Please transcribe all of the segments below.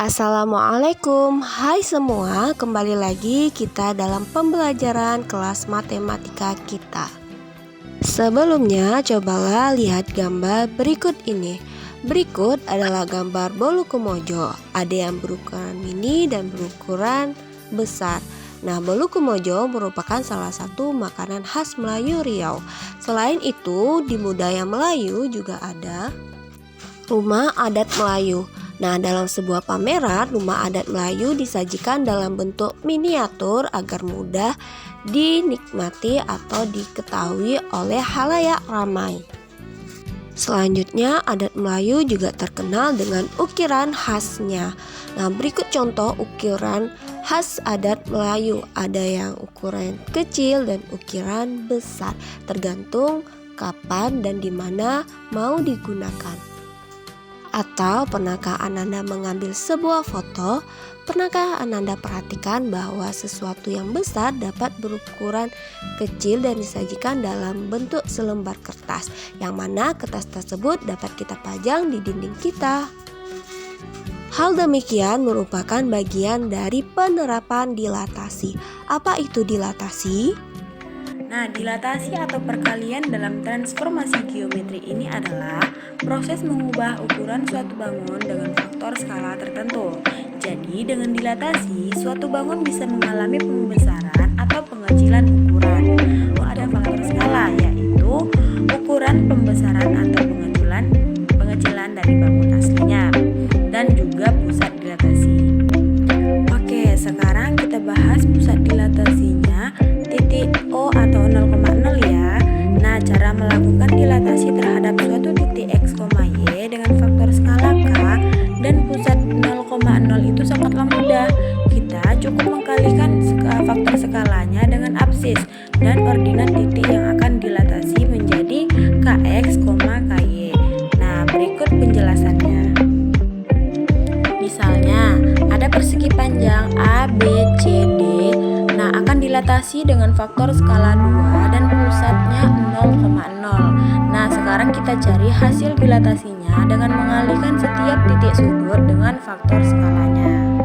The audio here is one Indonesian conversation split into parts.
Assalamualaikum, hai semua, kembali lagi kita dalam pembelajaran kelas matematika kita. Sebelumnya, cobalah lihat gambar berikut ini. Berikut adalah gambar bolu kemojo, ada yang berukuran mini dan berukuran besar. Nah, bolu kemojo merupakan salah satu makanan khas Melayu Riau. Selain itu, di budaya Melayu juga ada rumah adat Melayu. Nah, dalam sebuah pameran, rumah adat Melayu disajikan dalam bentuk miniatur agar mudah dinikmati atau diketahui oleh halayak ramai. Selanjutnya, adat Melayu juga terkenal dengan ukiran khasnya. Nah, berikut contoh ukiran khas adat Melayu. Ada yang ukuran kecil dan ukiran besar, tergantung kapan dan di mana mau digunakan. Atau pernahkah Ananda mengambil sebuah foto? Pernahkah Ananda perhatikan bahwa sesuatu yang besar dapat berukuran kecil dan disajikan dalam bentuk selembar kertas, yang mana kertas tersebut dapat kita pajang di dinding kita. Hal demikian merupakan bagian dari penerapan dilatasi. Apa itu dilatasi? Nah, dilatasi atau perkalian dalam transformasi geometri ini adalah proses mengubah ukuran suatu bangun dengan faktor skala tertentu. Jadi, dengan dilatasi, suatu bangun bisa mengalami pembesaran atau pengecilan ukuran. Ada faktor skala, yaitu ukuran pembesaran atau pengecilan dari bangun aslinya, dan juga pusat dilatasi. Oke, sekarang kita bahas pusat dilatasinya. Titik O atau 0,0 ya. Nah, cara melakukan dilatasi terhadap suatu titik X, Y dengan faktor skala K dan pusat 0,0 itu sangatlah mudah. Kita cukup mengkalikan faktor skalanya dengan absis dan ordinat titik yang akan dilatasi menjadi Kx, Ky. Nah, berikut penjelasannya. Misalnya, ada persegi panjang A, B, C, D. Nah, akan dilatasi dengan faktor skala 2 dan pusatnya 0,0. Nah, sekarang kita cari hasil dilatasinya dengan mengalihkan setiap titik sudut dengan faktor skalanya.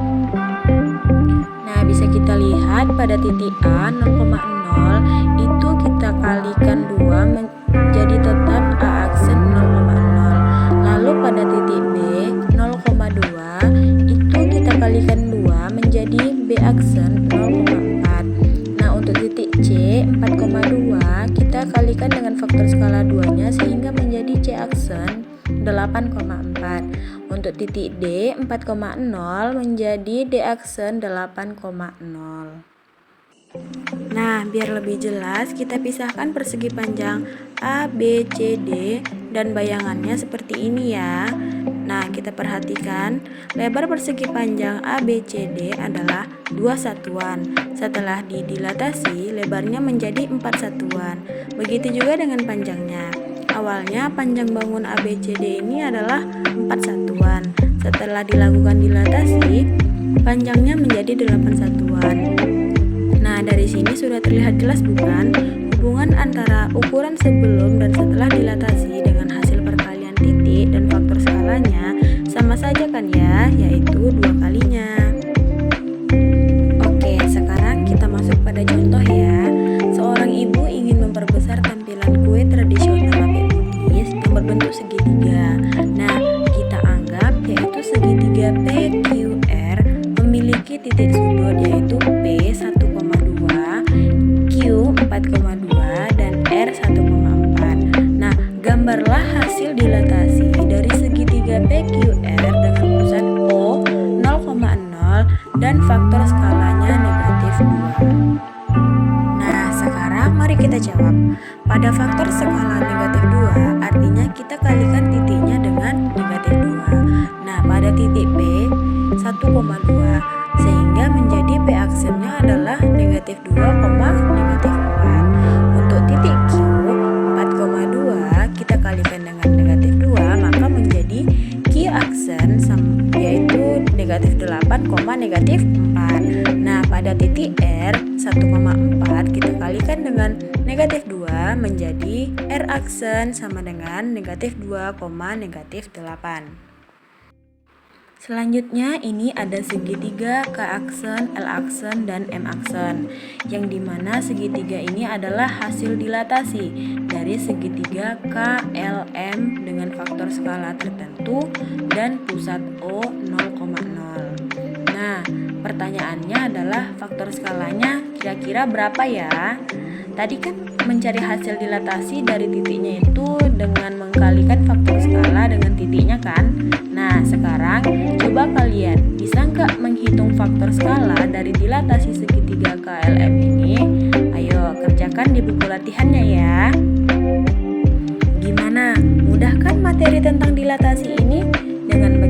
Nah, bisa kita lihat pada titik A 0,0 itu kita kalikan 2 menjadi tetap A aksen 0,0. Lalu pada titik B 0,2 itu kita kalikan 2 menjadi B aksen 0,4. Untuk titik C 4,2 kita kalikan dengan faktor skala 2-nya sehingga menjadi C aksen 8,4. Untuk titik D 4,0 menjadi D aksen 8,0. Nah, biar lebih jelas kita pisahkan persegi panjang A, B, C, D dan bayangannya seperti ini ya. Nah, kita perhatikan lebar persegi panjang A, B, C, D adalah 2 satuan. Setelah didilatasi, lebarnya menjadi 4 satuan. Begitu juga dengan panjangnya. Awalnya panjang bangun A, B, C, D ini adalah 4 satuan. Setelah dilakukan dilatasi, panjangnya menjadi 8 satuan. Nah, dari sini sudah terlihat jelas bukan hubungan antara ukuran sebelum dan setelah dilatasi dengan hasil perkalian titik dan faktor skalanya sama saja kan ya, yaitu 2 kalinya. Oke, sekarang kita masuk pada contoh ya. Seorang ibu ingin memperbesar tampilan kue tradisional lapis Bugis yang berbentuk segitiga. Nah, kita anggap yaitu segitiga PQR memiliki titik sudut yaitu P 1,2, Q 4,2 dan R 1,4. Nah, gambarlah hasil dilatasi dari segitiga PQR dengan pusat O 0,0 dan faktor skalanya negatif 2. Nah, sekarang mari kita jawab. Pada faktor skala negatif 2 artinya kita kalikan titiknya dengan negatif 2. Nah, pada titik P 1,2 sehingga menjadi P aksennya adalah negatif 2, negatif 4. Untuk titik Q 4,2 kita kalikan dengan negatif 2 maka menjadi Q aksen yaitu negatif 8, negatif 4. Nah, pada titik R 1,4 kita kalikan dengan negatif 2 menjadi R aksen sama dengan negatif 2, negatif 8. Selanjutnya ini ada segitiga K aksen, L aksen, dan M aksen, yang dimana segitiga ini adalah hasil dilatasi dari segitiga KLM dengan faktor skala tertentu dan pusat O 0,0. Nah, pertanyaannya adalah faktor skalanya kira-kira berapa ya? Tadi kan mencari hasil dilatasi dari titiknya itu dengan mengkalikan faktor skala dengan titiknya kan? Nah, sekarang coba kalian bisa nggak menghitung faktor skala dari dilatasi segitiga KLM ini? Ayo kerjakan di buku latihannya ya. Gimana? Mudah kan materi tentang dilatasi ini? Dengan